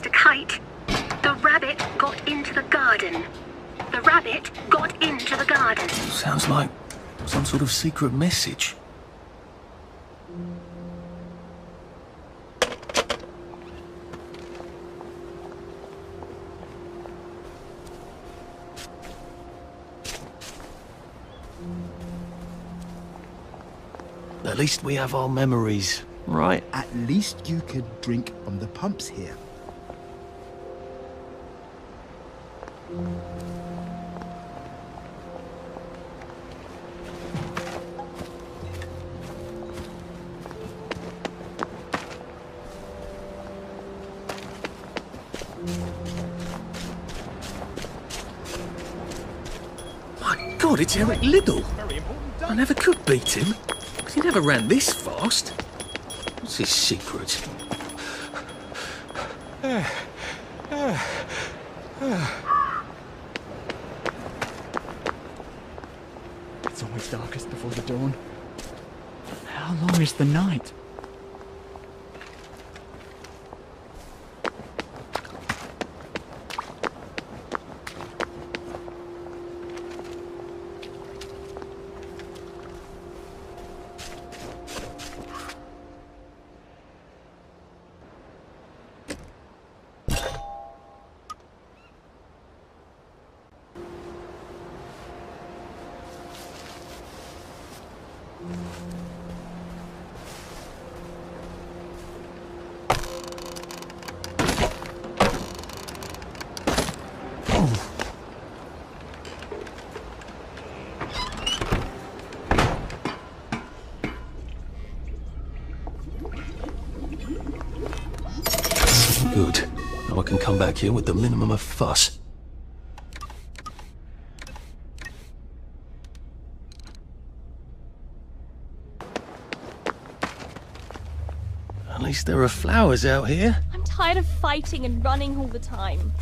Mr. Kite. The rabbit got into the garden. The rabbit got into the garden. Sounds like some sort of secret message. At least we have our memories, right? At least you could drink from the pumps here. My God, it's Eric Liddell. I never could beat him. He never ran this fast. What's his secret? It's always darkest before the dawn. How long is the night? Good. Now I can come back here with the minimum of fuss. At least there are flowers out here. I'm tired of fighting and running all the time.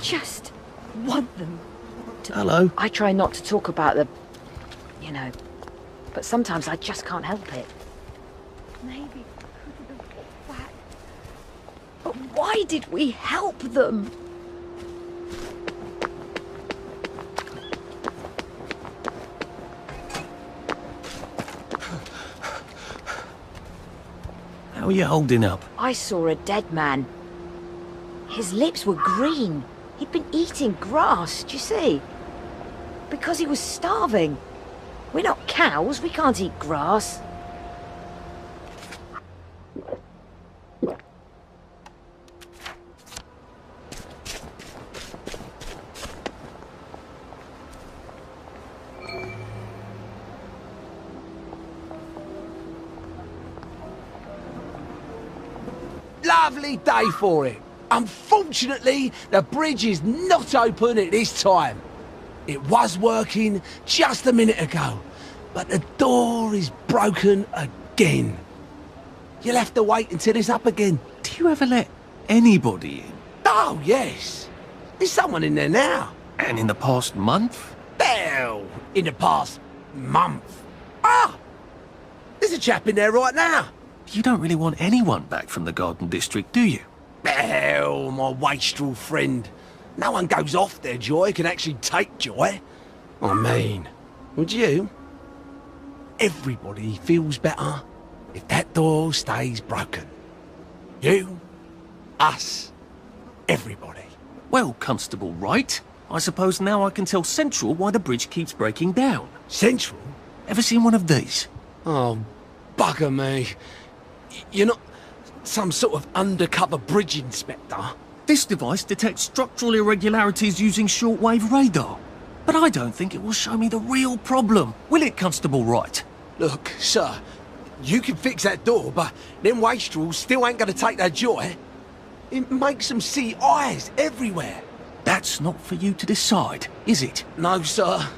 Just want them to... Hello. I try not to talk about the... you know, but sometimes I just can't help it. Maybe we couldn't have walked back. But why did we help them? How are you holding up? I saw a dead man. His lips were green. He'd been eating grass, do you see? Because he was starving. We're not cows, we can't eat grass. Lovely day for it. Unfortunately, the bridge is not open at this time. It was working just a minute ago, but the door is broken again. You'll have to wait until it's up again. Do you ever let anybody in? Oh, yes. There's someone in there now. And in the past month? Well, in the past month. Ah! There's a chap in there right now. You don't really want anyone back from the Garden District, do you? Well, my wastrel friend. No one goes off their joy, can actually take joy. I mean, would you? Everybody feels better if that door stays broken. You, us, everybody. Well, Constable Wright, I suppose now I can tell Central why the bridge keeps breaking down. Central? Ever seen one of these? Oh, bugger me. You're not some sort of undercover bridge inspector? This device detects structural irregularities using shortwave radar. But I don't think it will show me the real problem. Will it, Constable Wright? Look, sir, you can fix that door, but them wastrels still ain't gonna take their joy. It makes them see eyes everywhere. That's not for you to decide, is it? No, sir.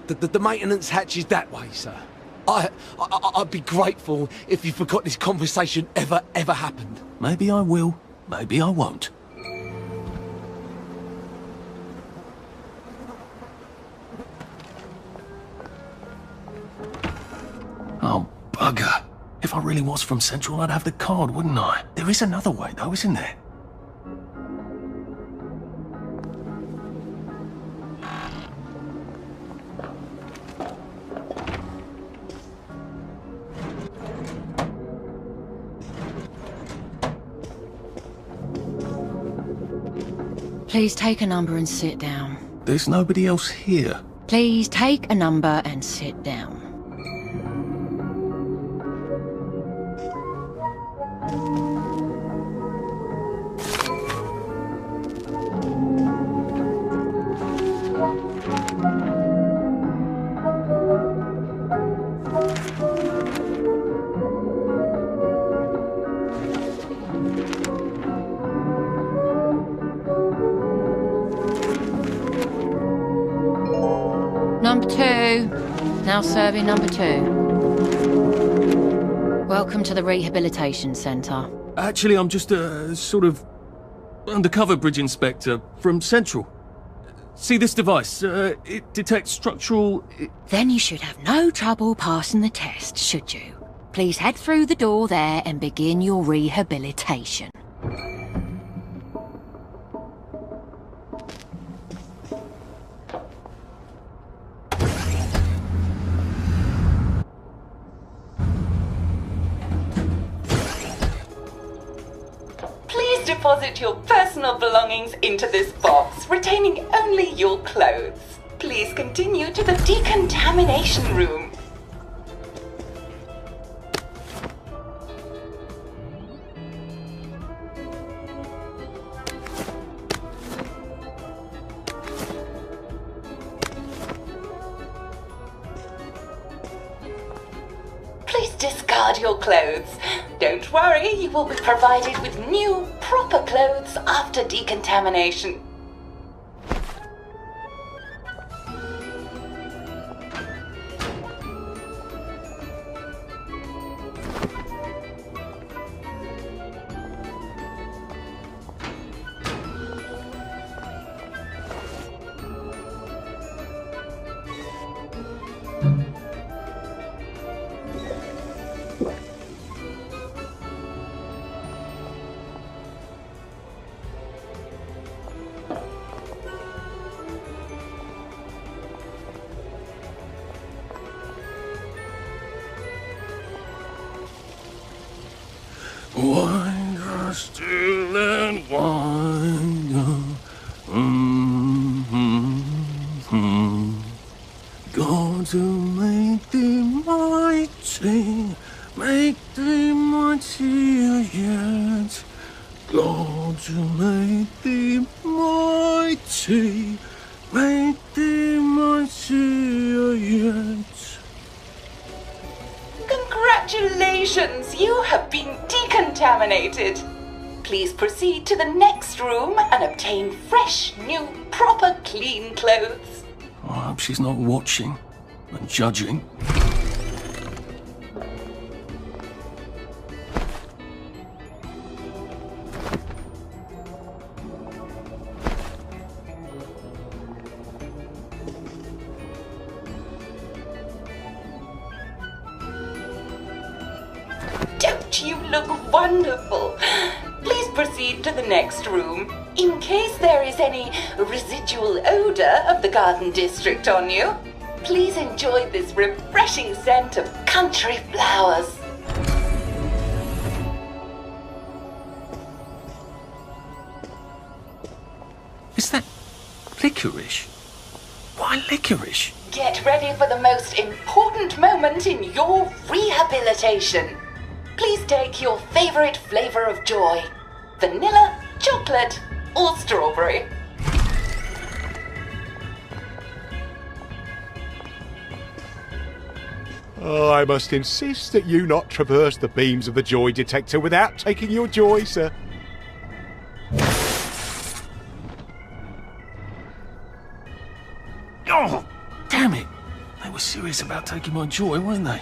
The maintenance hatch is that way, sir. I'd be grateful if you forgot this conversation ever happened. Maybe I will, maybe I won't. Oh, bugger. If I really was from Central, I'd have the card, wouldn't I? There is another way, though, isn't there? Please take a number and sit down. There's nobody else here. Please take a number and sit down. Number 2. Now serving number 2. Welcome to the Rehabilitation Centre. Actually, I'm just a sort of undercover bridge inspector from Central. See this device? It detects structural... Then you should have no trouble passing the test, should you? Please head through the door there and begin your rehabilitation. Please deposit your personal belongings into this box, retaining only your clothes. Please continue to the decontamination room. Please discard your clothes. Don't worry, you will be provided with new, proper clothes after decontamination. Wind us still and wind God to make thee mighty, make thee mightier yet. God to make thee mighty, make thee mightier yet. Congratulations, you have been decontaminated. Please proceed to the next room and obtain fresh, new, proper, clean clothes. I hope she's not watching and judging. Don't you look wonderful? Please proceed to the next room. In case there is any residual odor of the Garden District on you, please enjoy this refreshing scent of country flowers. Is that licorice? Why licorice? Get ready for the most important moment in your rehabilitation. Please take your favorite flavor of joy: vanilla, chocolate, or strawberry. I must insist that you not traverse the beams of the joy detector without taking your joy, sir. Oh, damn it! They were serious about taking my joy, weren't they?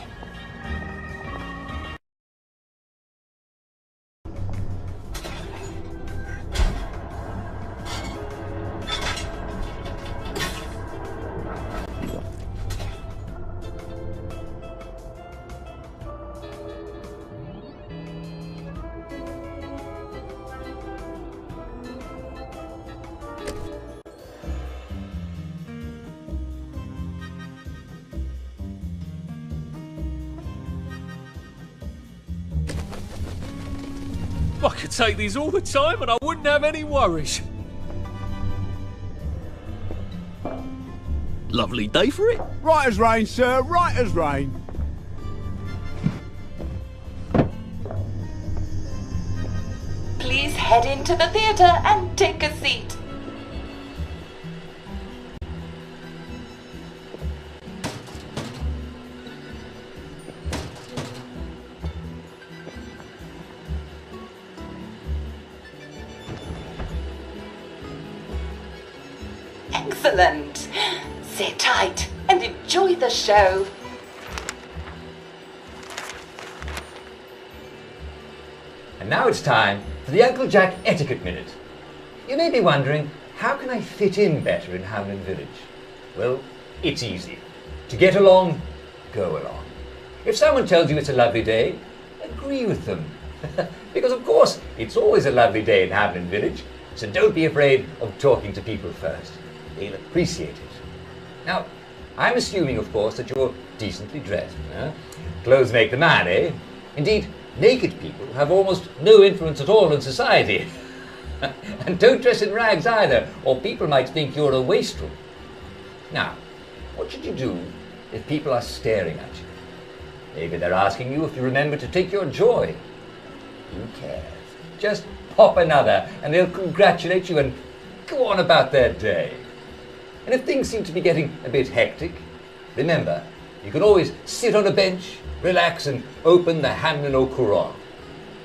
I could take these all the time and I wouldn't have any worries. Lovely day for it. Right as rain, sir, right as rain. Please head into the theatre and take a seat. Excellent. Sit tight and enjoy the show. And now it's time for the Uncle Jack Etiquette Minute. You may be wondering, how can I fit in better in Hamlin Village? Well, it's easy. To get along, go along. If someone tells you it's a lovely day, agree with them. Because of course, it's always a lovely day in Hamlin Village, so don't be afraid of talking to people first. They'll appreciate it. Now, I'm assuming, of course, that you're decently dressed. Clothes make the man, eh? Indeed, naked people have almost no influence at all in society. And don't dress in rags either, or people might think you're a wastrel. Now, what should you do if people are staring at you? Maybe they're asking you if you remember to take your joy. Who cares? Just pop another, and they'll congratulate you and go on about their day. And if things seem to be getting a bit hectic, remember, you can always sit on a bench, relax and open the Hamlin au Courant.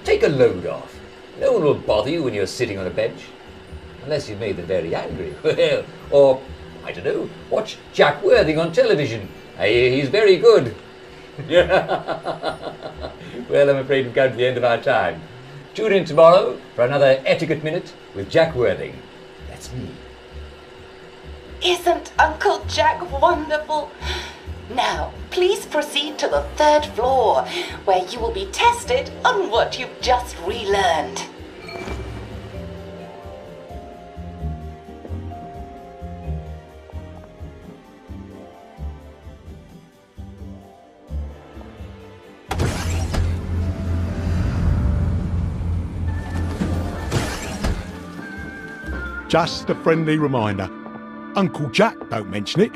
Take a load off. No one will bother you when you're sitting on a bench. Unless you've made them very angry. Or, I don't know, watch Jack Worthing on television. I hear he's very good. Well, I'm afraid we've come to the end of our time. Tune in tomorrow for another Etiquette Minute with Jack Worthing. That's me. Isn't Uncle Jack wonderful? Now, please proceed to the 3rd floor, where you will be tested on what you've just relearned. Just a friendly reminder. Uncle Jack don't mention it,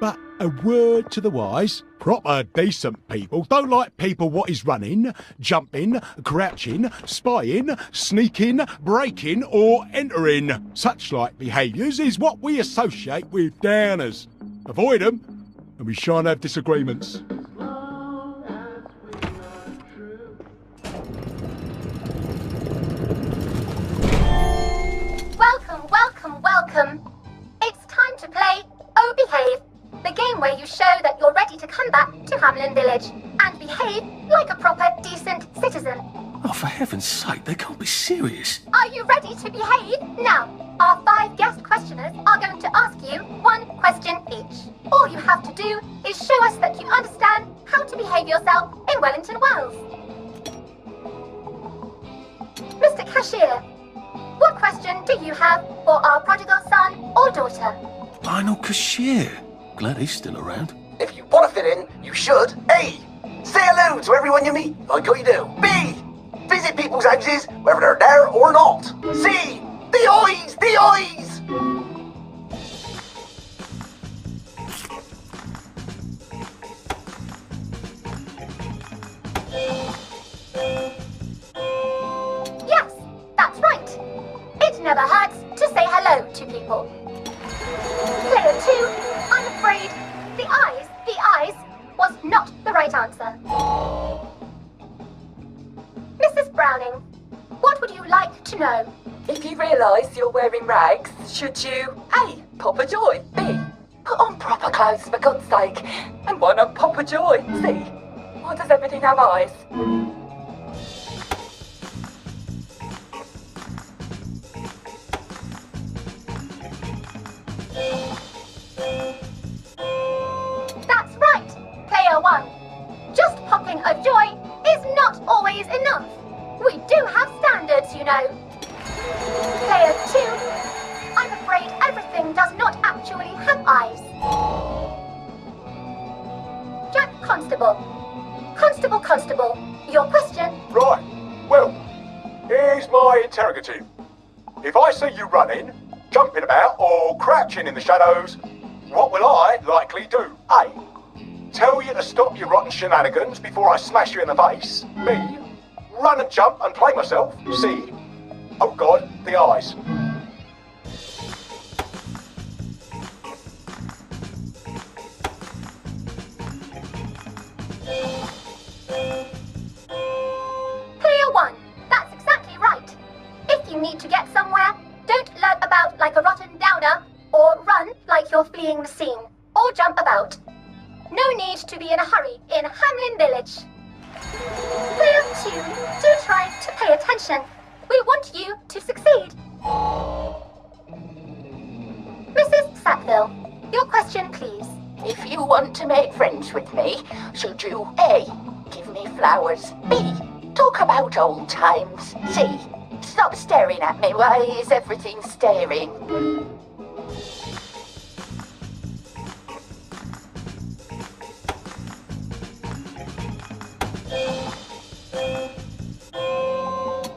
but a word to the wise. Proper decent people don't like people what is running, jumping, crouching, spying, sneaking, breaking or entering. Such like behaviours is what we associate with downers. Avoid them and we shan't have disagreements. Welcome, welcome, welcome. It's time to play Oh Behave, the game where you show that you're ready to come back to Hamlin Village and behave like a proper, decent citizen. Oh, for heaven's sake, they can't be serious. Are you ready to behave? Now, our 5 guest questioners are going to ask you 1 question each. All you have to do is show us that you understand how to behave yourself in Wellington Wells. Mr. Cashier, what question do you have for our prodigal son or daughter? Lionel Cashier. Glad he's still around. If you want to fit in, you should. A. Say hello to everyone you meet, like what you do. B. Visit people's houses, whether they're there or not. C. The eyes! The eyes! Yes, that's right. It never hurts to say hello to people. Player 2, I'm afraid the eyes was not the right answer. know? If you realise you're wearing rags, should you A. Pop a joy, B. Put on proper clothes for God's sake, and why not pop a joy, C. Why does everything have eyes? That's right, player 1. Just popping a joy is not always enough. We do have standards, you know. Player 2, I'm afraid everything does not actually have eyes. Jack Constable. Constable, your question? Right. Well, here's my interrogative. If I see you running, jumping about, or crouching in the shadows, what will I likely do? A. Tell you to stop your rotten shenanigans before I smash you in the face. B. Run and jump and play myself. C. Oh God, the eyes. Player 1, that's exactly right. If you need to get somewhere, don't lurk about like a rotten downer, or run like you're fleeing the scene, or jump about. No need to be in a hurry in Hamlin Village. Player 2, do try to pay attention. We want you to succeed. Mrs. Sackville, your question please. If you want to make friends with me, should you A. give me flowers, B. talk about old times, C. stop staring at me, why is everything staring?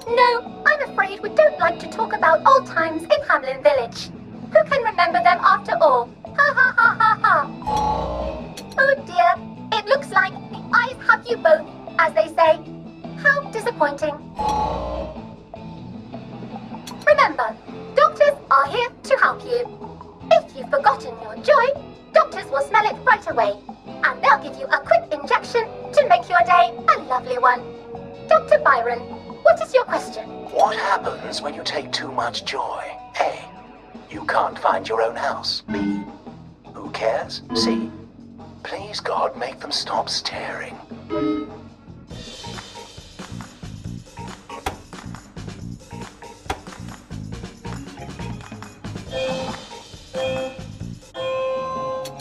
No, I'm afraid we don't like to talk about old times in Hamlin Village. Who can remember them after all? Ha ha ha ha ha. Oh dear, it looks like the eyes have you both, as they say. How disappointing. Remember, doctors are here to help you. If you've forgotten your joy, doctors will smell it right away, and they'll give you a quick injection to make your day a lovely one. Dr. Byron, what is your question? What happens when you take too much joy? A. You can't find your own house. B. Who cares? C. Please God, make them stop staring.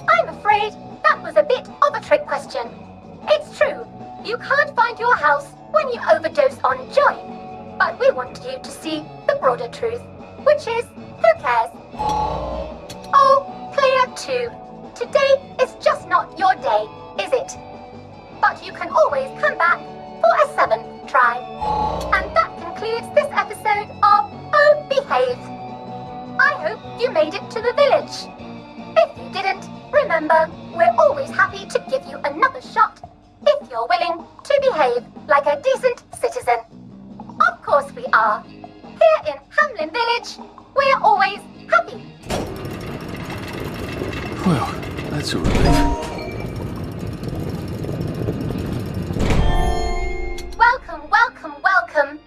I'm afraid that was a bit of a trick question. It's true, you can't find your house when you overdose on joy, but we want you to see the broader truth, which is, who cares? Oh, player 2, today is just not your day, is it? But you can always come back for a 7th try. And that concludes this episode of Oh Behave. I hope you made it to the village. If you didn't, remember, we're always happy to give you another shot if you're willing to behave like a decent citizen. Of course we are. Here in Hamlin Village, we're always happy. Well, that's a relief. Welcome.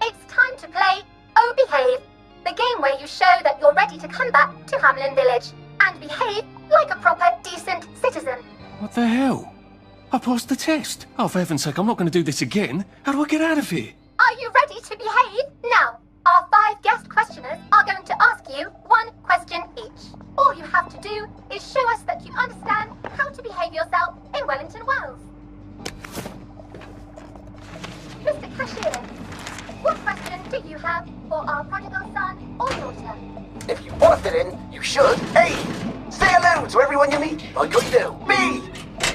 It's time to play Oh Behave, the game where you show that you're ready to come back to Hamlin Village and behave like a proper, decent citizen. What the hell? I passed the test. Oh, for heaven's sake, I'm not going to do this again. How do I get out of here? Are you ready to behave? Now, our 5 guest questioners are going to ask you 1 question each. All you have to do is show us that you understand how to behave yourself in Wellington Wells. Mr. Cashier, what question do you have for our prodigal son or daughter? If you want to fit in, you should. A. Say hello to everyone you meet, like you do. B.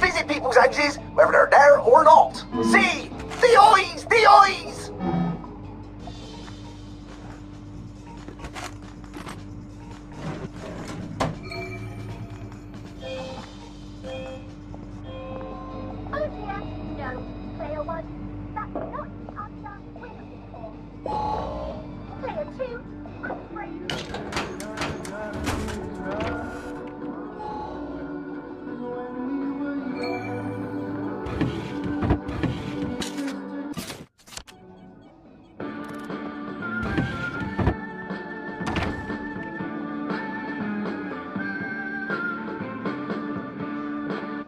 Visit people's houses, whether they're there or not. C. The eyes! The eyes! Oh dear, no. Player 1, that's not the answer we're looking for. Player 2, I'm afraid.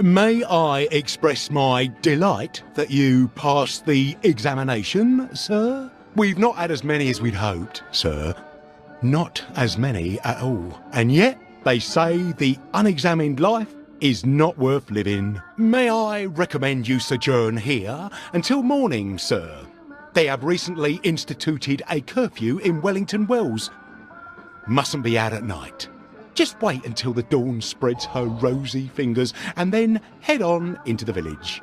May I express my delight that you passed the examination, sir? We've not had as many as we'd hoped, sir. Not as many at all. And yet, they say the unexamined life is not worth living. May I recommend you sojourn here until morning, sir? They have recently instituted a curfew in Wellington Wells. Mustn't be out at night. Just wait until the dawn spreads her rosy fingers and then head on into the village.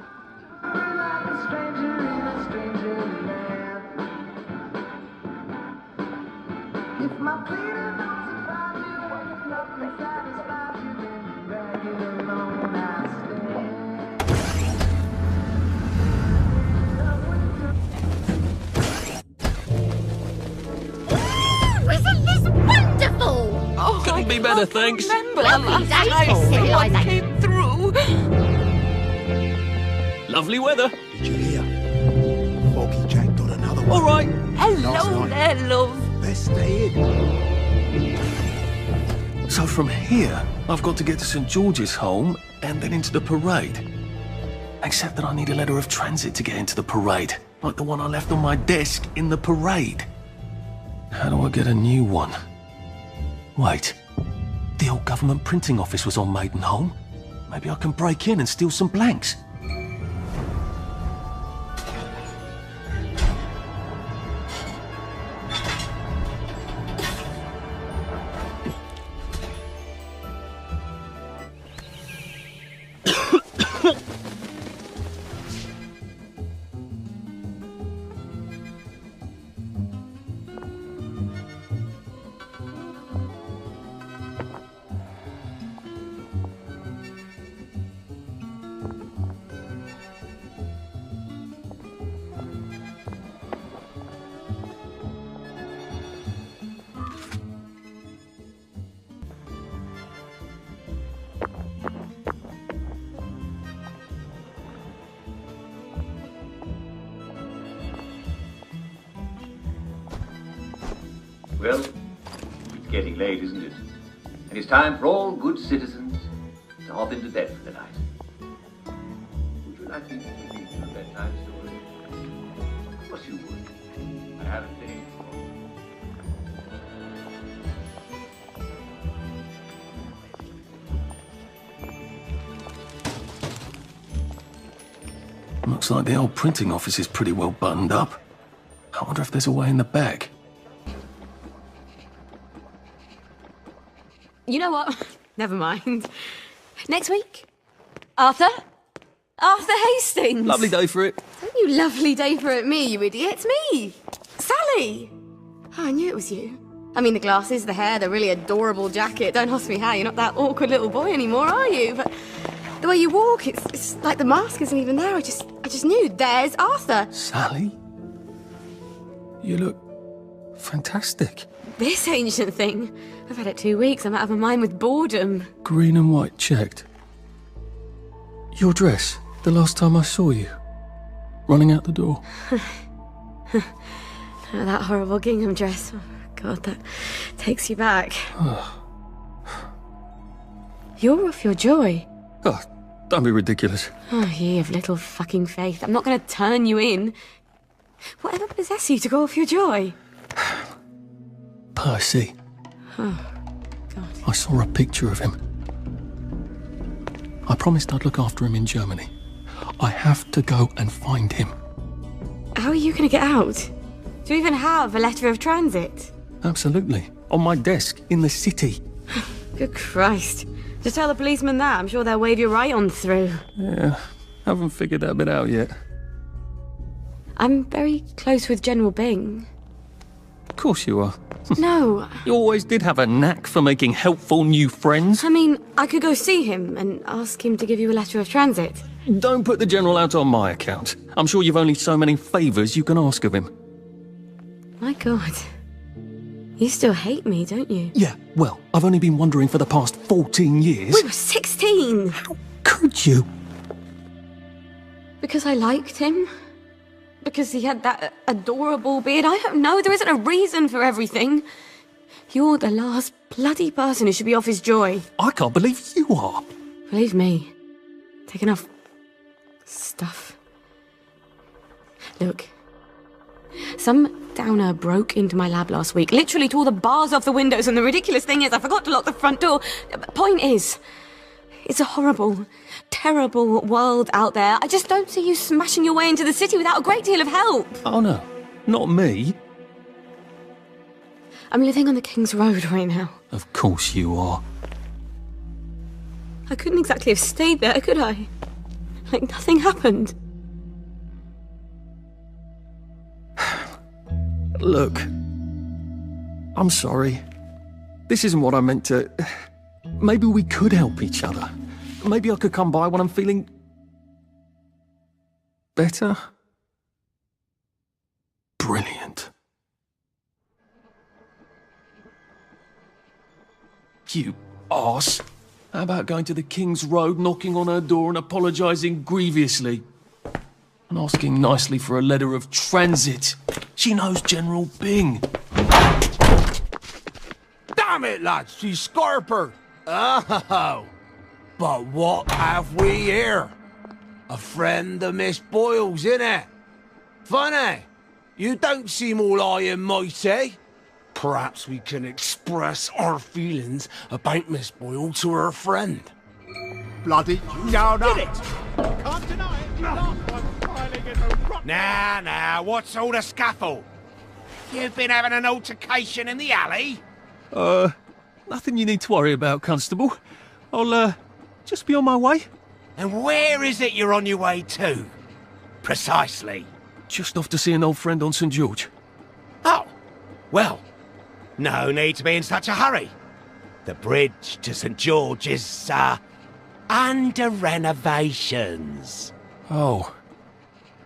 Couldn't be better, thanks. Lovely day for civilization. Through. Lovely weather. Did you hear? Foggy Jack got another one. All right. Hello there, love. Best stay in. So from here, I've got to get to St. George's home and then into the parade. Except that I need a letter of transit to get into the parade, like the one I left on my desk in the parade. How do I get a new one? Wait, the old government printing office was on Maidenholm. Maybe I can break in and steal some blanks. Well, it's getting late, isn't it? And it's time for all good citizens to hop into bed for the night. Would you like me to read you a bedtime story? Of course you would. I haven't finished. Looks like the old printing office is pretty well buttoned up. I wonder if there's a way in the back. You know what? Never mind. Next week? Arthur? Arthur Hastings! Lovely day for it. Don't you lovely day for it me, you idiot. It's me! Sally! Oh, I knew it was you. I mean, the glasses, the hair, the really adorable jacket. Don't ask me how, you're not that awkward little boy anymore, are you? But the way you walk, it's like the mask isn't even there. I just knew. There's Arthur. Sally? You look fantastic. This ancient thing. I've had it 2 weeks. I'm out of my mind with boredom. Green and white checked. Your dress, the last time I saw you. Running out the door. That horrible gingham dress. Oh, God, that takes you back. You're off your joy. Oh, don't be ridiculous. Oh, ye of little fucking faith. I'm not going to turn you in. Whatever possessed you to go off your joy? Percy. Oh, God. I saw a picture of him. I promised I'd look after him in Germany. I have to go and find him. How are you going to get out? Do you even have a letter of transit? Absolutely. On my desk, in the city. Good Christ. Just tell the policeman that. I'm sure they'll wave you right on through. Yeah, haven't figured that bit out yet. I'm very close with General Bing. Of course you are. No. You always did have a knack for making helpful new friends. I mean, I could go see him and ask him to give you a letter of transit. Don't put the General out on my account. I'm sure you've only so many favours you can ask of him. My God. You still hate me, don't you? Yeah, well, I've only been wondering for the past 14 years. We were 16! How could you? Because I liked him? Because he had that adorable beard? I don't know, there isn't a reason for everything. You're the last bloody person who should be off his joy. I can't believe you are. Believe me, taking off stuff. Look, some downer broke into my lab last week, literally tore the bars off the windows, and the ridiculous thing is I forgot to lock the front door. Point is, it's a horrible, terrible world out there. I just don't see you smashing your way into the city without a great deal of help. Oh no, not me. I'm living on the King's Road right now. Of course you are. I couldn't exactly have stayed there, could I? Like nothing happened. Look, I'm sorry. This isn't what I meant to... Maybe we could help each other. Maybe I could come by when I'm feeling... better? Brilliant. You arse. How about going to the King's Road, knocking on her door and apologising grievously? And asking nicely for a letter of transit. She knows General Bing. Damn it, lads, you scarper! Oh, but what have we here? A friend of Miss Boyle's, innit? Funny, you don't seem all high and mighty. Perhaps we can express our feelings about Miss Boyle to her friend. Bloody... No. Can't deny it. Last one filing in a rock... Now, what's all the scuffle? You've been having an altercation in the alley? Nothing you need to worry about, Constable. I'll, just be on my way. And where is it you're on your way to? Precisely. Just off to see an old friend on St. George. Oh, well, no need to be in such a hurry. The bridge to St. George is, under renovations. Oh.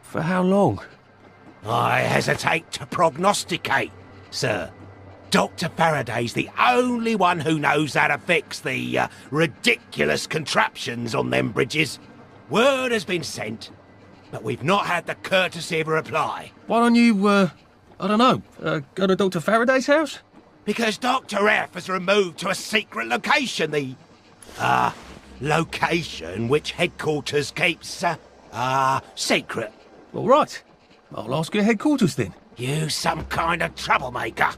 For how long? I hesitate to prognosticate, sir. Dr. Faraday's the only one who knows how to fix the ridiculous contraptions on them bridges. Word has been sent, but we've not had the courtesy of a reply. Why don't you, I don't know, go to Dr. Faraday's house? Because Dr. F has removed to a secret location, the, location which headquarters keeps, secret. All right. I'll ask your headquarters then. You some kind of troublemaker.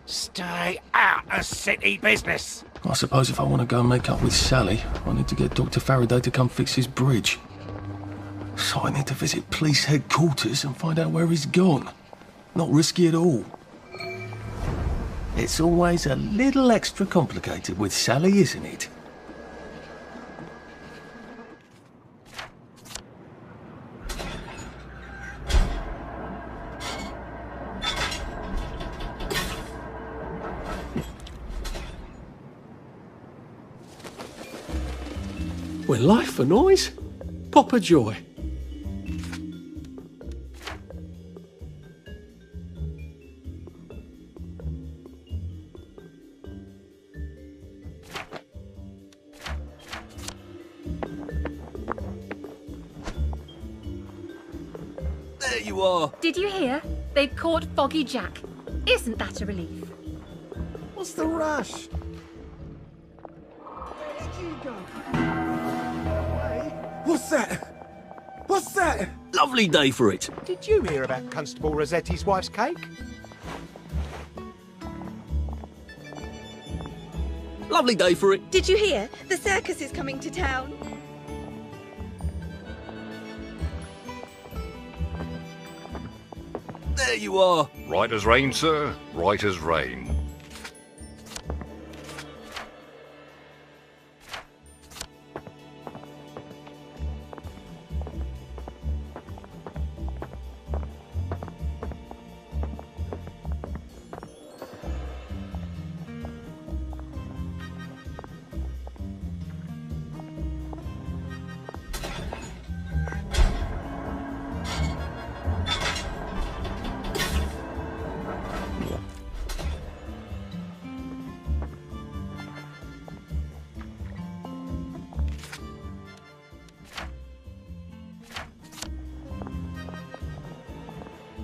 Stay out of city business. I suppose if I want to go and make up with Sally, I need to get Dr. Faraday to come fix his bridge. So I need to visit police headquarters and find out where he's gone. Not risky at all. It's always a little extra complicated with Sally, isn't it? When life for noise, pop a joy. There you are. Did you hear? They've caught Foggy Jack. Isn't that a relief? What's the rush? What's that? What's that? Lovely day for it. Did you hear about Constable Rossetti's wife's cake? Lovely day for it. Did you hear? The circus is coming to town. There you are. Right as rain, sir. Right as rain.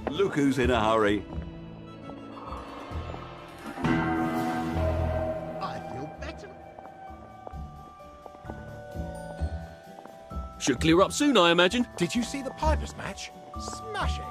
Look who's in a hurry. I feel better. Should clear up soon, I imagine. Did you see the Pipers match? Smashing.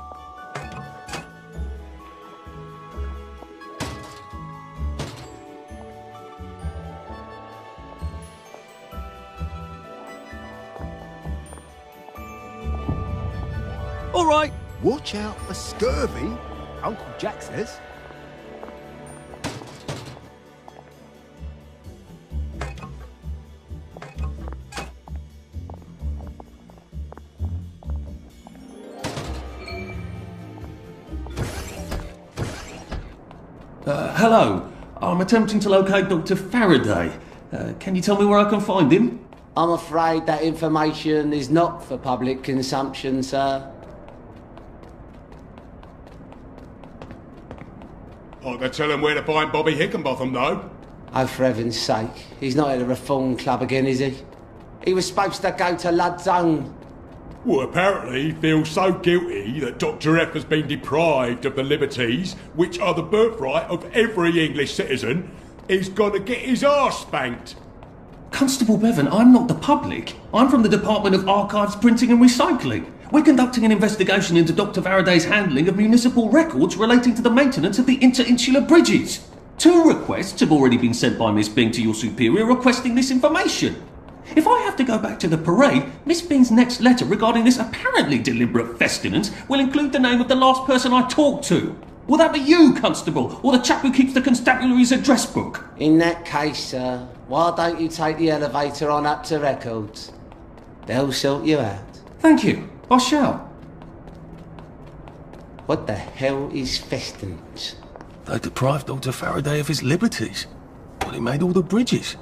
All right. Watch out for scurvy, Uncle Jack says. Hello. I'm attempting to locate Dr. Faraday. Can you tell me where I can find him? I'm afraid that information is not for public consumption, sir. I can tell him where to find Bobby Hickenbotham, though. Oh, for heaven's sake. He's not at the Reform Club again, is he? He was supposed to go to Lud's Own. Well, apparently he feels so guilty that Dr. F has been deprived of the liberties which are the birthright of every English citizen. He's gonna get his arse spanked. Constable Bevan, I'm not the public. I'm from the Department of Archives, Printing and Recycling. We're conducting an investigation into Dr. Faraday's handling of municipal records relating to the maintenance of the interinsular bridges. 2 requests have already been sent by Miss Bing to your superior requesting this information. If I have to go back to the parade, Miss Bing's next letter regarding this apparently deliberate festinance will include the name of the last person I talked to. Will that be you, Constable, or the chap who keeps the constabulary's address book? In that case, sir, why don't you take the elevator on up to records? They'll sort you out. Thank you. I shall. What the hell is festinance? They deprived Dr. Faraday of his liberties. Well, he made all the bridges.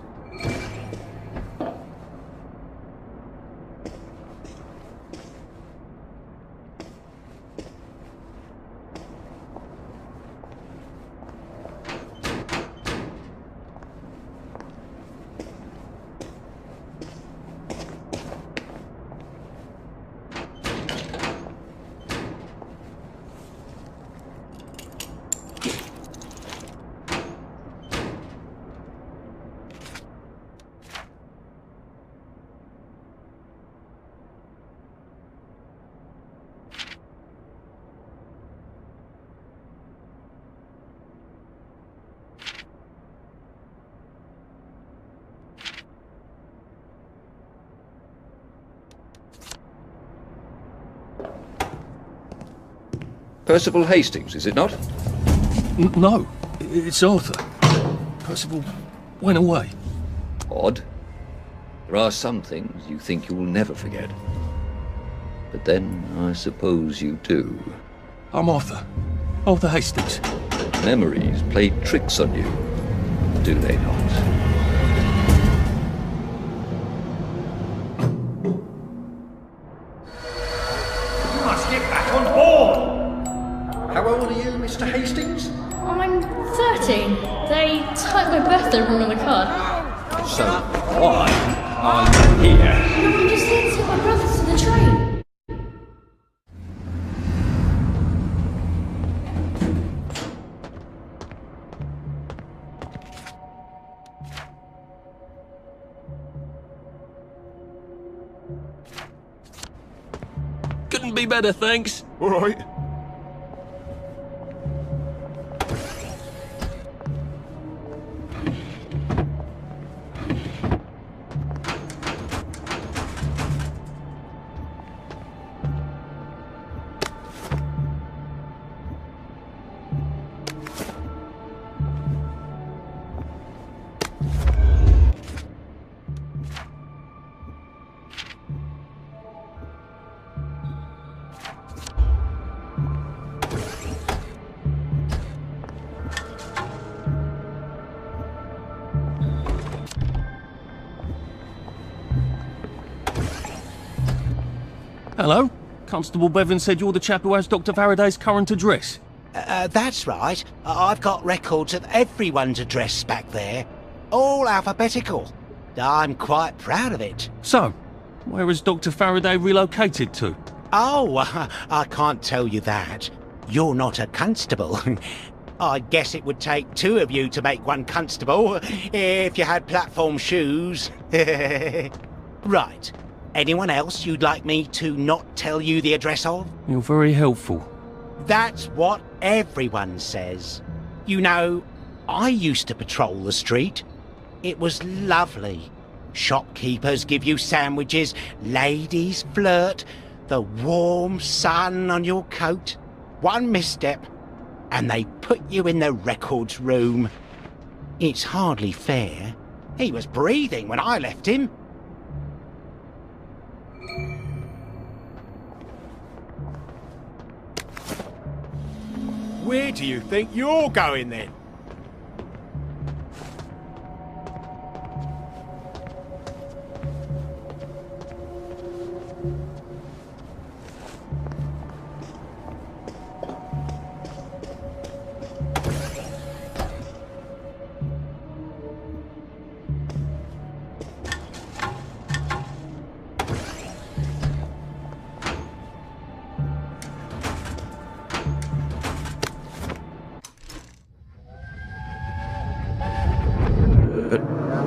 Percival Hastings, is it not? No, it's Arthur. Percival went away. Odd. There are some things you think you will never forget. But then, I suppose you do. I'm Arthur. Arthur Hastings. Memories play tricks on you, do they not? How old are you, Mr. Hastings? I'm 13. They typed my birthday wrong on the card. So, why are you here? I'm just here to take my brothers to the train. Couldn't be better, thanks. All right. Hello? Constable Bevan said you're the chap who has Dr. Faraday's current address. That's right. I've got records of everyone's address back there. All alphabetical. I'm quite proud of it. So, where has Dr. Faraday relocated to? Oh, I can't tell you that. You're not a constable. I guess it would take 2 of you to make one constable, if you had platform shoes. Right. Anyone else you'd like me to not tell you the address of? You're very helpful. That's what everyone says. You know, I used to patrol the street. It was lovely. Shopkeepers give you sandwiches, ladies flirt, the warm sun on your coat. One misstep, and they put you in the records room. It's hardly fair. He was breathing when I left him. Where do you think you're going then?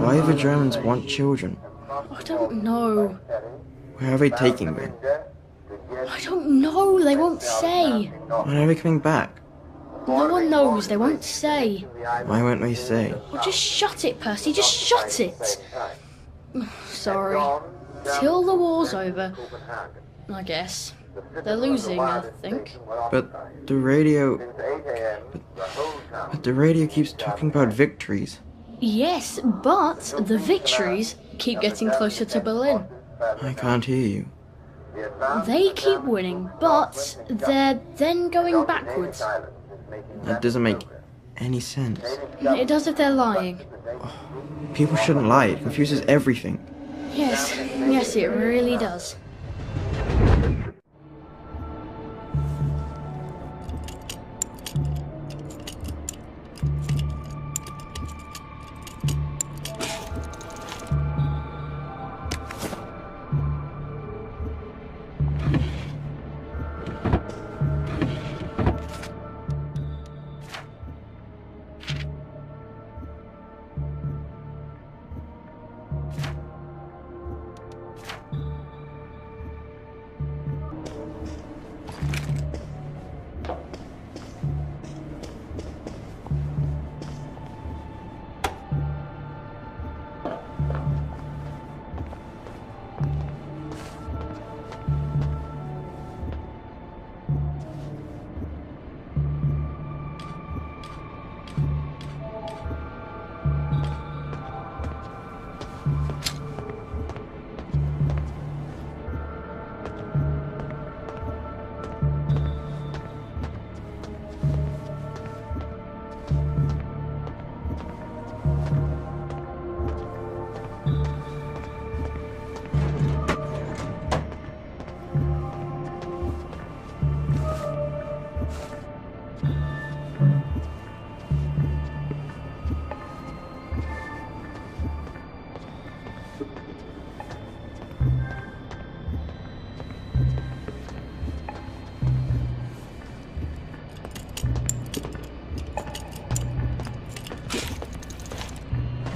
Why do the Germans want children? I don't know. Where are they taking them? I don't know. They won't say. When are they coming back? No one knows. They won't say. Why won't they say? Well, just shut it, Percy. Just shut it. Sorry. Till the war's over. I guess. They're losing, I think. But the radio... But the radio keeps talking about victories. Yes, but the victories keep getting closer to Berlin. I can't hear you. They keep winning, but they're then going backwards. That doesn't make any sense. It does if they're lying. People shouldn't lie. It confuses everything. Yes, it really does.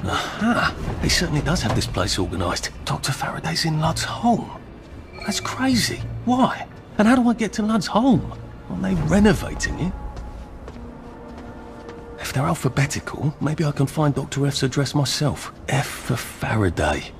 Aha! He certainly does have this place organised. Dr. Faraday's in Lud's home. That's crazy. Why? And how do I get to Lud's home? Aren't they renovating it? If they're alphabetical, maybe I can find Dr. F's address myself. F for Faraday.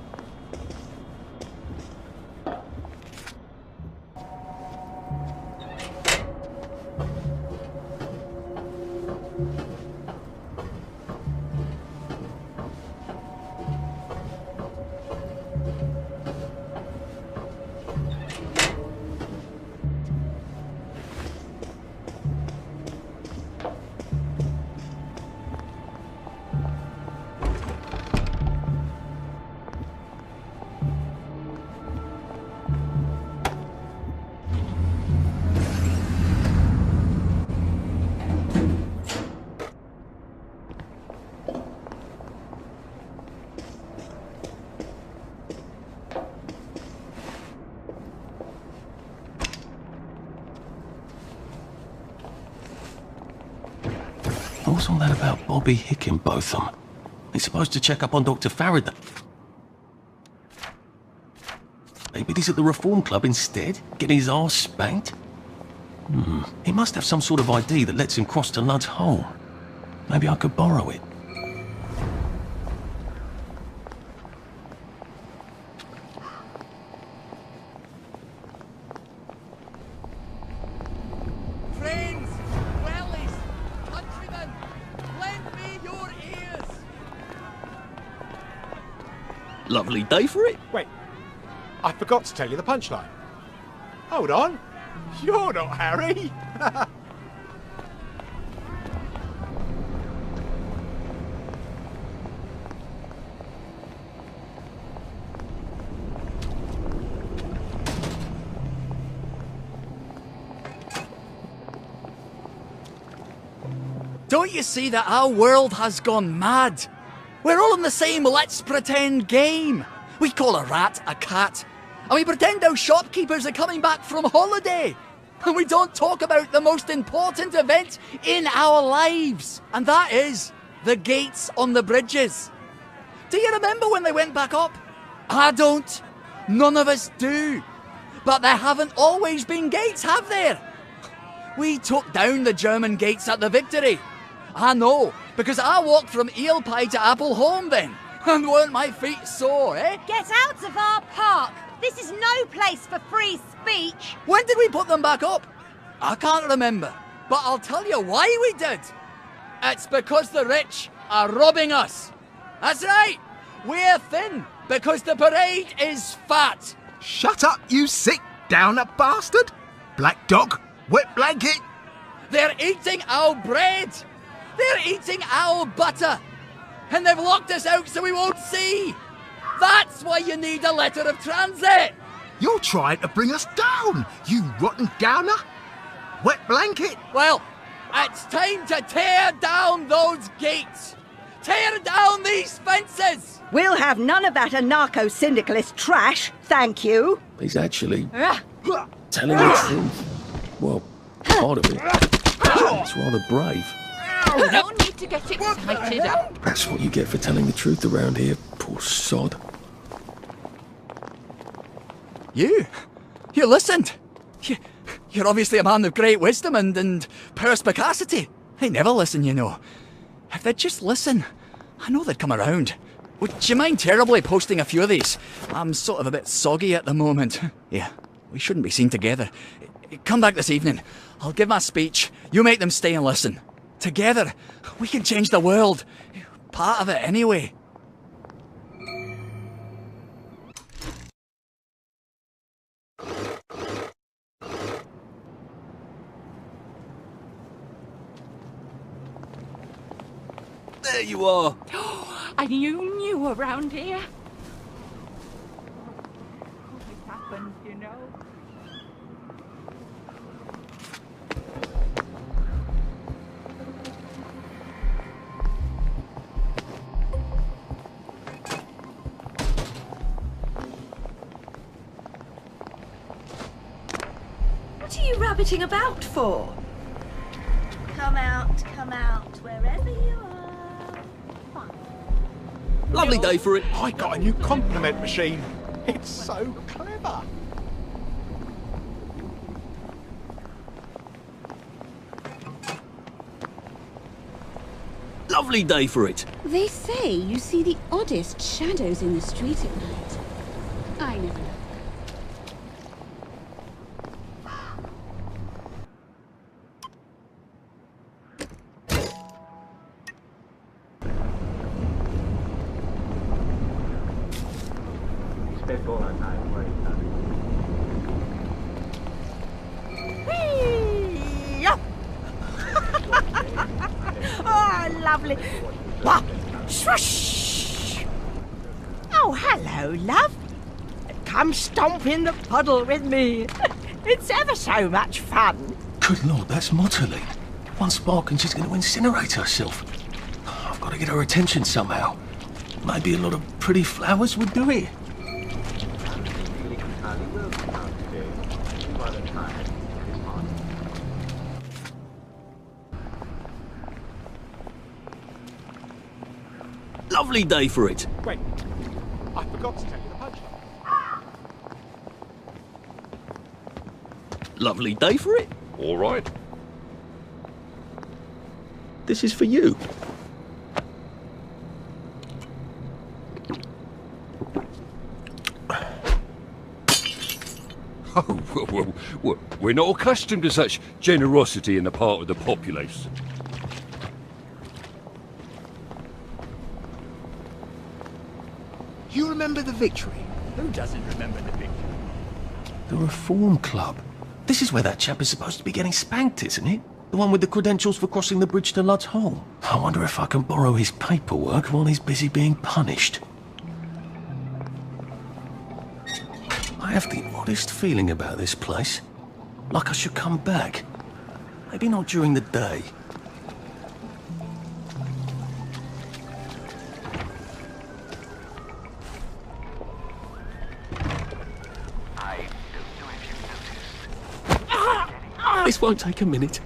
What's all that about Bobby Hickenbotham? He's supposed to check up on Dr. Faraday. but he's at the Reform Club instead, getting his arse spanked. He must have some sort of ID that lets him cross to Lud's home. Maybe I could borrow it. Friends, wellies, countrymen, lend me your ears. Lovely day for it. Wait, I forgot to tell you the punchline. Hold on. You're not Harry. Don't you see that our world has gone mad? We're all in the same let's pretend game. We call a rat a cat, and we pretend our shopkeepers are coming back from holiday. And we don't talk about the most important event in our lives, and that is the gates on the bridges. Do you remember when they went back up? I don't. None of us do. But there haven't always been gates, have there? We took down the German gates at the Victory. I know, because I walked from Eel Pie to Appleholme then. And weren't my feet sore, eh? Get out of our park! This is no place for free speech! When did we put them back up? I can't remember, but I'll tell you why we did. It's because the rich are robbing us. That's right, we're thin because the parade is fat. Shut up, you sick downer bastard! Black dog, wet blanket! They're eating our bread! They're eating our butter! And they've locked us out so we won't see! That's why you need a letter of transit! You're trying to bring us down, you rotten downer! Wet blanket! Well, it's time to tear down those gates! Tear down these fences! We'll have none of that anarcho-syndicalist trash, thank you. He's actually telling the truth. Well, part of it. It's rather brave. No need to get excited. That's what you get for telling the truth around here, poor sod. You listened. You're obviously a man of great wisdom and perspicacity. They never listen, you know. If they'd just listen, I know they'd come around. Would you mind terribly posting a few of these? I'm sort of a bit soggy at the moment. Yeah, we shouldn't be seen together. Come back this evening. I'll give my speech. You make them stay and listen. Together, we can change the world. Part of it anyway. There you are. And you knew around here. It happens, you know. What are you rabbiting about for? Come out, wherever you are. Lovely day for it. I got a new compliment machine. It's so clever. Lovely day for it. They say you see the oddest shadows in the street at night. I never know. Oh, lovely. Wah! Swoosh! Oh, hello, love. Come stomp in the puddle with me. It's ever so much fun. Good Lord, that's Motterly. One spark and she's going to incinerate herself. I've got to get her attention somehow. Maybe a lot of pretty flowers would do it. Lovely day for it. Wait, I forgot to tell you the punchline. Lovely day for it. All right. This is for you. Oh, well, we're not accustomed to such generosity in the part of the populace. You remember the victory? Who doesn't remember the victory? The Reform Club. This is where that chap is supposed to be getting spanked, isn't it? The one with the credentials for crossing the bridge to Lud's Hole. I wonder if I can borrow his paperwork while he's busy being punished. I have the oddest feeling about this place. Like I should come back. Maybe not during the day. This won't take a minute.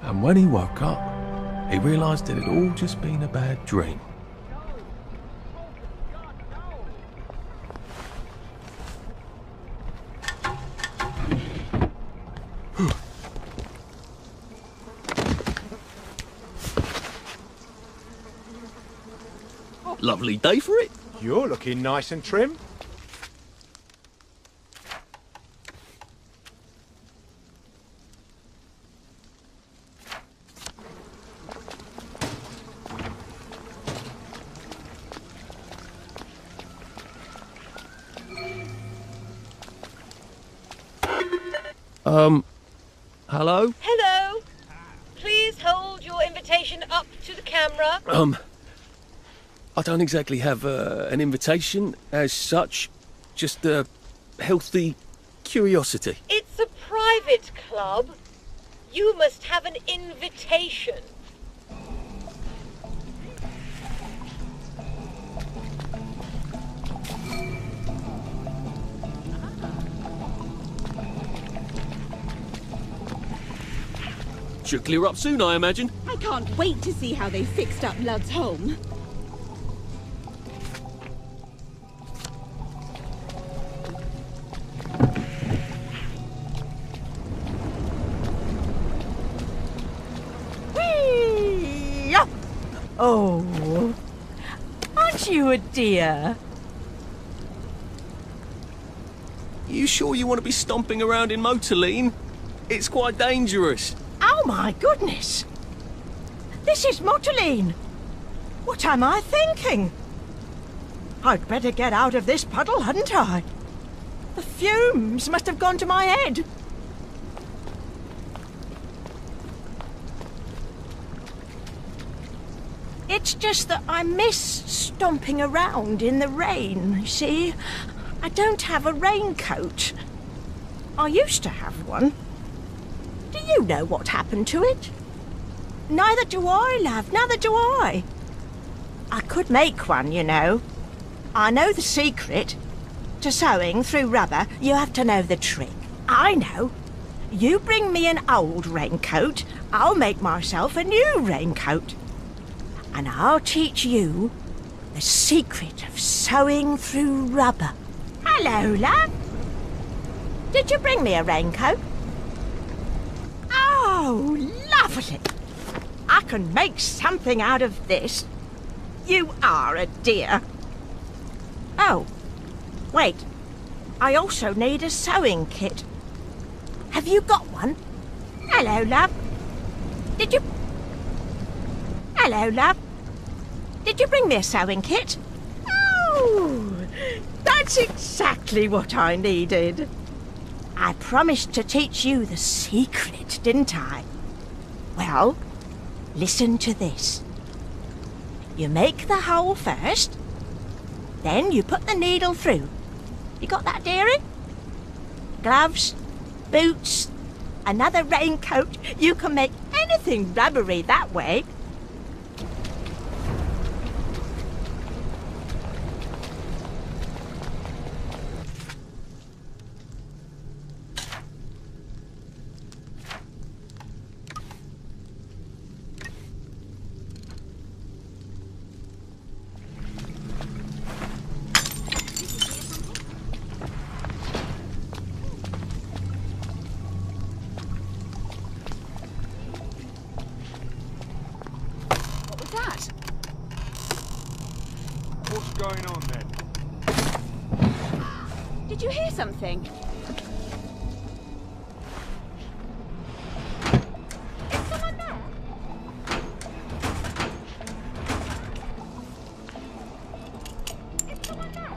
And when he woke up, he realised it had all just been a bad dream. Lovely day for it. You're looking nice and trim. Hello? Hello. Please hold your invitation up to the camera. I don't exactly have an invitation as such, just a healthy curiosity. It's a private club. You must have an invitation. Should clear up soon, I imagine. I can't wait to see how they fixed up Lud's home. Whee! Oh, aren't you a dear? You sure you want to be stomping around in Motorline? It's quite dangerous. Oh my goodness! This is Motorline. What am I thinking? I'd better get out of this puddle, hadn't I? The fumes must have gone to my head. It's just that I miss stomping around in the rain, you see? I don't have a raincoat. I used to have one. Do you know what happened to it? Neither do I, love, neither do I. I could make one, you know. I know the secret. To sewing through rubber, you have to know the trick. I know. You bring me an old raincoat, I'll make myself a new raincoat. And I'll teach you the secret of sewing through rubber. Hello, love. Did you bring me a raincoat? Oh, lovely. I can make something out of this. You are a dear. Oh, wait. I also need a sewing kit. Have you got one? Hello, love. Did you... Hello, love. Did you bring me a sewing kit? Oh, that's exactly what I needed. I promised to teach you the secret, didn't I? Well, listen to this. You make the hole first, then you put the needle through. You got that, dearie? Gloves, boots, another raincoat. You can make anything rubbery that way. What's going on then? Did you hear something? Is someone there? Is someone there?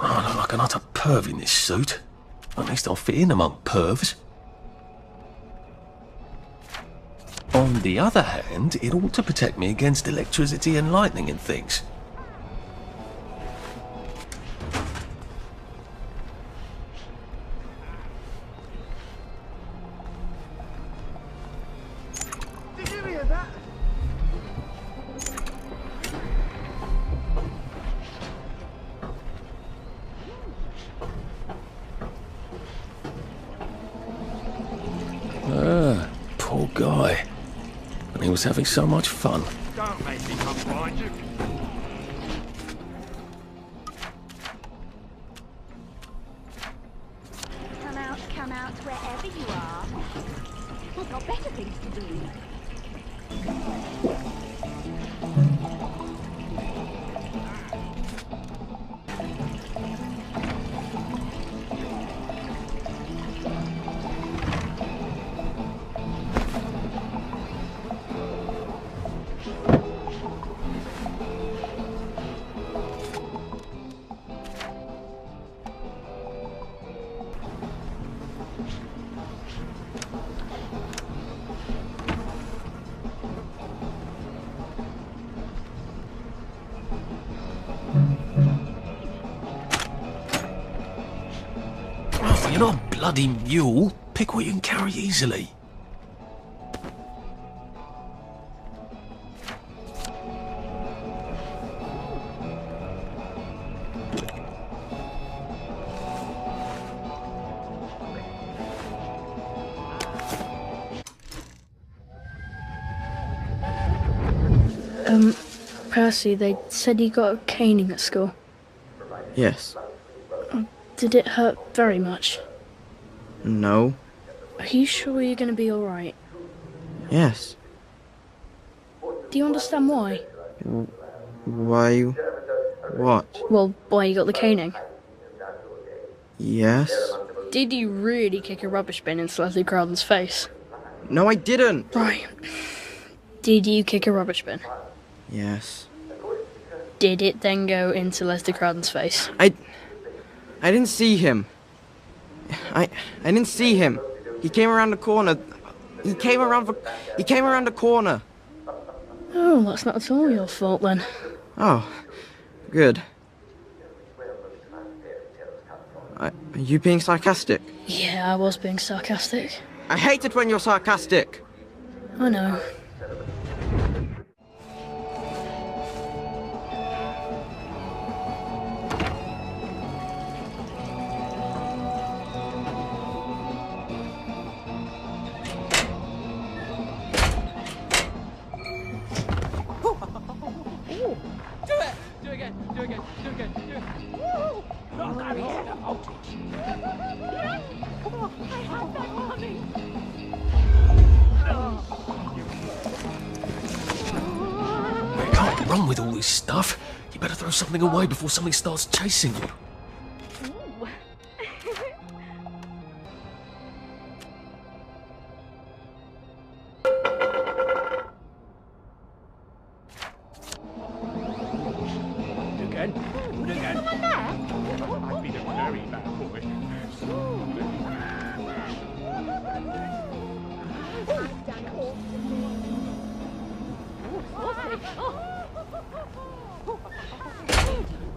Oh, I look like an utter perv in this suit. At least I'll fit in among pervs. On the other hand, it ought to protect me against electricity and lightning and things. Did you hear that? Ah, poor guy. And he was having so much fun. Don't make me come find you. Come out, wherever you are. I've got better things to do. Oh, you're not a bloody mule. Pick what you can carry easily. Percy, they said you got a caning at school. Yes. Did it hurt very much? No. Are you sure you're going to be alright? Yes. Do you understand why? Why? What? Well, why you got the caning? Yes. Did you really kick a rubbish bin into Leslie Crowden's face? No, I didn't. Right. Did you kick a rubbish bin? Yes. Did it then go into Leslie Crowden's face? I didn't see him. I didn't see him. He came around the corner. He came around the corner. Oh, that's not at all your fault then. Oh, good. Are you being sarcastic? Yeah, I was being sarcastic. I hate it when you're sarcastic. I know. You can't run with all this stuff. You better throw something away before something starts chasing you.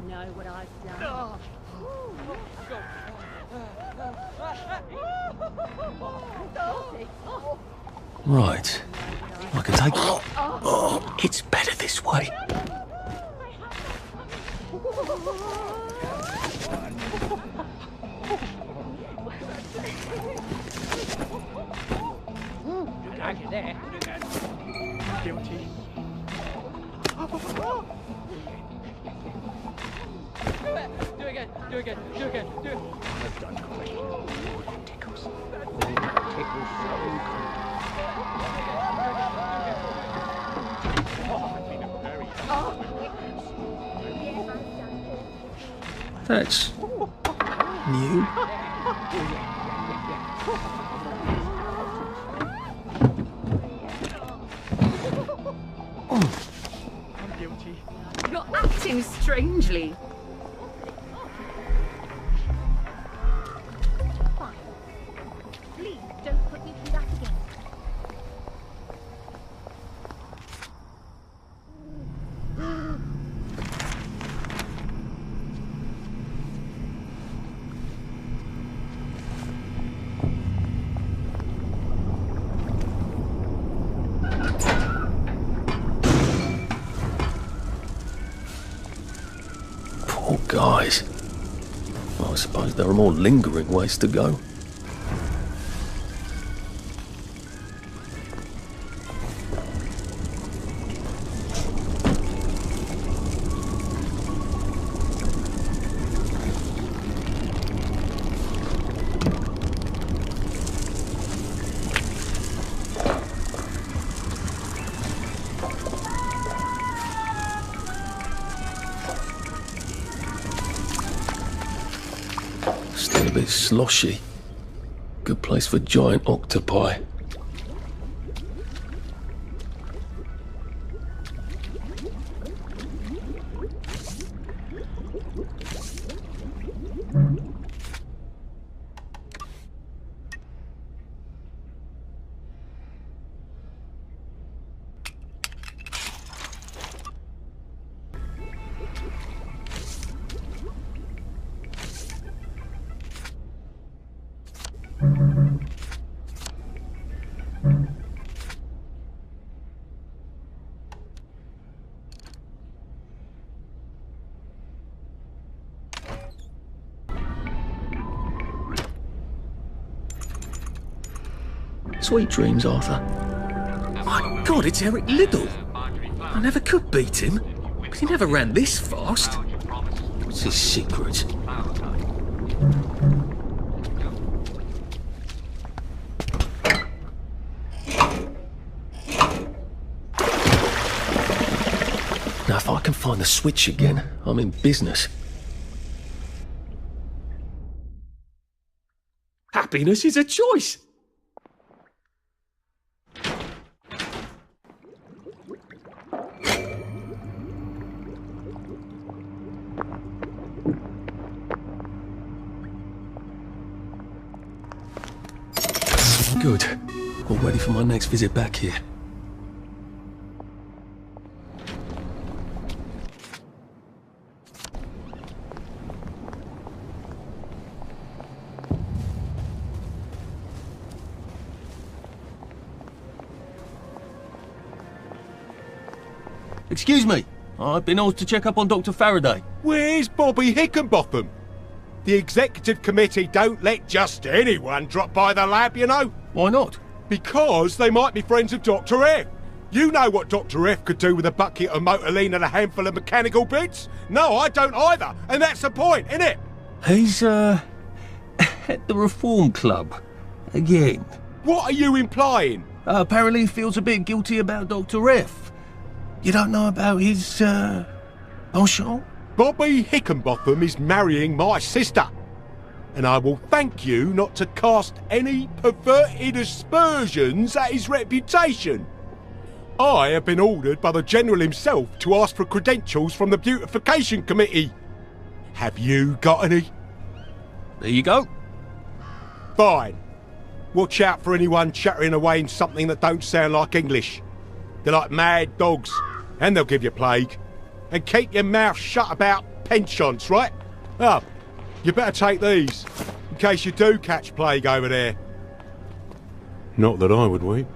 Know what I've done. Right. I can take... Oh, it's better this way. There. Guilty. Do it again. Do it again. Do it again. Do it. I've done great. Tickles. Tickles so good. That's new. I'm guilty. You're acting strangely. Fine. Please don't put me through that again. Poor guys. Well, I suppose there are more lingering ways to go. Still a bit sloshy. Good place for giant octopi. Sweet dreams, Arthur. My God, it's Eric Liddell. I never could beat him, because he never ran this fast. What's his secret? Now, if I can find the switch again, I'm in business. Happiness is a choice. Good. All ready for my next visit back here. Excuse me. I've been asked to check up on Dr. Faraday. Where's Bobby Hickenbotham? The executive committee don't let just anyone drop by the lab, you know. Why not? Because they might be friends of Dr. F. You know what Dr. F could do with a bucket of motorline and a handful of mechanical bits? No, I don't either. And that's the point, isn't it? He's, at the Reform Club. Again. What are you implying? Apparently he feels a bit guilty about Dr. F. You don't know about his, penchant? Bobby Hickenbotham is marrying my sister. And I will thank you not to cast any perverted aspersions at his reputation. I have been ordered by the General himself to ask for credentials from the Beautification Committee. Have you got any? There you go. Fine. Watch out for anyone chattering away in something that don't sound like English. They're like mad dogs. And they'll give you plague. And keep your mouth shut about pensions, right? Oh, you better take these, in case you do catch plague over there. Not that I would weep.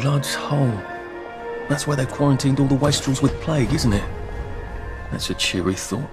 Lud's Hole. That's where they've quarantined all the wastrels with plague, isn't it? That's a cheery thought.